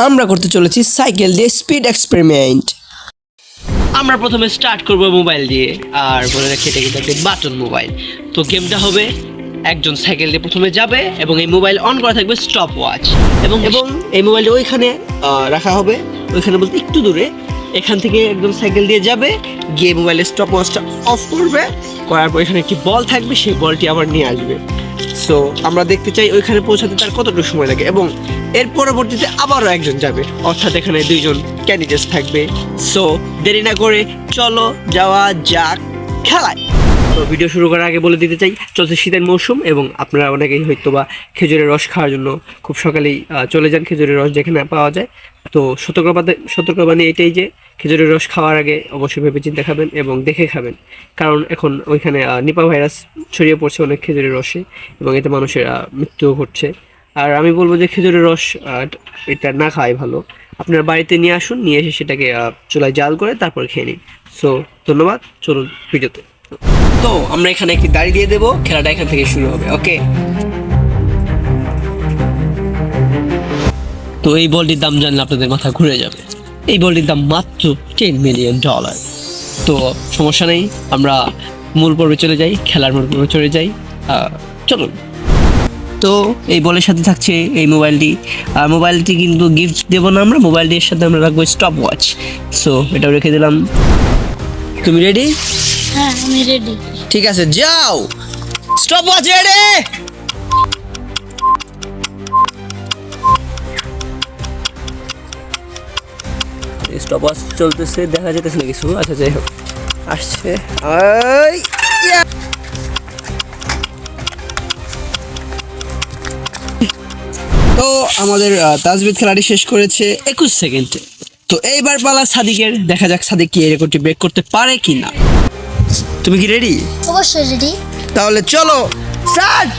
আমরা করতে চলেছি সাইকেল দিয়ে স্পিড এক্সপেরিমেন্ট। আমরা প্রথমে স্টার্ট করব মোবাইল দিয়ে, আর বলে রাখি এটা কিন্তু একটা বাটন মোবাইল। তো গেমটা হবে একজন সাইকেল দিয়ে প্রথমে যাবে এবং এই মোবাইল অন করা থাকবে স্টপ ওয়াচ, এবং এই মোবাইলটা ওইখানে রাখা হবে, ওইখানে বলতে একটু দূরে। এখান থেকে একদম সাইকেল দিয়ে যাবে, গিয়ে মোবাইলের স্টপ ওয়াচটা অফ করবে, করার পর এখানে একটি বল থাকবে, সেই বলটি আবার নিয়ে আসবে। সো আমরা দেখতে চাই ওইখানে পৌঁছাতে তার কতটুকু সময় লাগে, এবং এর পরবর্তীতে আবারও একজন যাবে, অর্থাৎ এখানে দুইজন ক্যান্ডিডেটস থাকবে। সো দেরি না করে চলো যাওয়া যাক খেলায়। তো ভিডিও শুরু করার আগে বলে দিতে চাই, চলছে শীতের মৌসুম এবং আপনারা অনেকেই হয়তো বা খেজুরের রস খাওয়ার জন্য খুব সকালেই চলে যান খেজুরের রস যেখানে পাওয়া যায়। তো সতর্কবাণী এটাই যে খেজুরের রস খাওয়ার আগে অবশ্যই ভেবে চিন্তে খাবেন এবং দেখে খাবেন, কারণ এখন ওইখানে নিপা ভাইরাস ছড়িয়ে পড়ছে অনেক খেজুরের রসে, এবং এতে মানুষের মৃত্যুও ঘটছে। আর আমি বলবো যে খেজুরের রস এটা না খাওয়াই ভালো। আপনার বাড়িতে নিয়ে আসুন, নিয়ে এসে সেটাকে চুলায় জাল করে তারপর খেয়ে নিন। সো ধন্যবাদ, চলুন ভিডিওতে। তো আমরা এখানে একটি দাড়ি দিয়ে দেবো, খেলাটা এখান থেকে শুরু হবে। ওকে, তো এই বলটির দাম জানলে আপনাদের মাথা ঘুরে যাবে। এই বলটির দাম মাত্র $10 মিলিয়ন। তো সমস্যা নেই, আমরা মূল পর্বে চলে যাই, খেলার মূল পর্বে চলে যাই। চলুন। তো এই বলের সাথে থাকছে এই মোবাইলটি কিন্তু গিফট দেবো না আমরা, মোবাইলটির সাথে আমরা রাখবো স্টপ ওয়াচ। সো এটাও রেখে দিলাম। তুমি রেডি? হ্যাঁ, আমি রেডি। ঠিক আছে, যাও। Stop watch ready. Stop watch চলতেছে, দেখা যেতেছে না কিছু। আচ্ছা, যাই হোক, আসছে। তো আমাদের তাজবিদ খেলাটি শেষ করেছে 21 সেকেন্ডে। তো এইবার পালা সাদিকের, দেখা যাক সাদিক কি এই রেকর্ডটি ব্রেক করতে পারে কিনা। তুমি কি রেডি? অবশ্যই রেডি। তাহলে চলো স্টার্ট।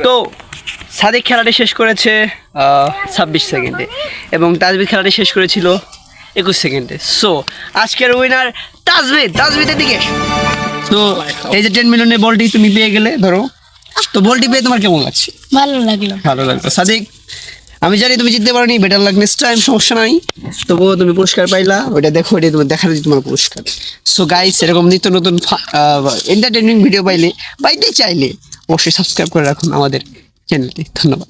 তো সাদিক খেলাটি শেষ করেছে 26 সেকেন্ডে এবং তাজবিদ খেলাটি শেষ করেছিল 21 সেকেন্ডে। সো আজকের উইনার তাজবিদের দিকে। তো এই যে 10 মিলিয়নের বলটি তুমি পেয়ে গেলে, ধরো। তো বলটি পেয়ে তোমার কেমন লাগছে? ভালো লাগলো। সাদিক, আমি জানি তুমি জিততে পারোনি, বেটার লাক নেক্সট টাইম, সমস্যা নাই। তবুও তুমি পুরস্কার পাইলা, ওইটা দেখো, ওইটা তোমার দেখার তোমার পুরস্কার। সো গাইস, এরকম নিত্য নতুন এন্টারটেইনিং ভিডিও পাইতে চাইলে অবশ্যই সাবস্ক্রাইব করে রাখুন আমাদের চ্যানেলটি। ধন্যবাদ।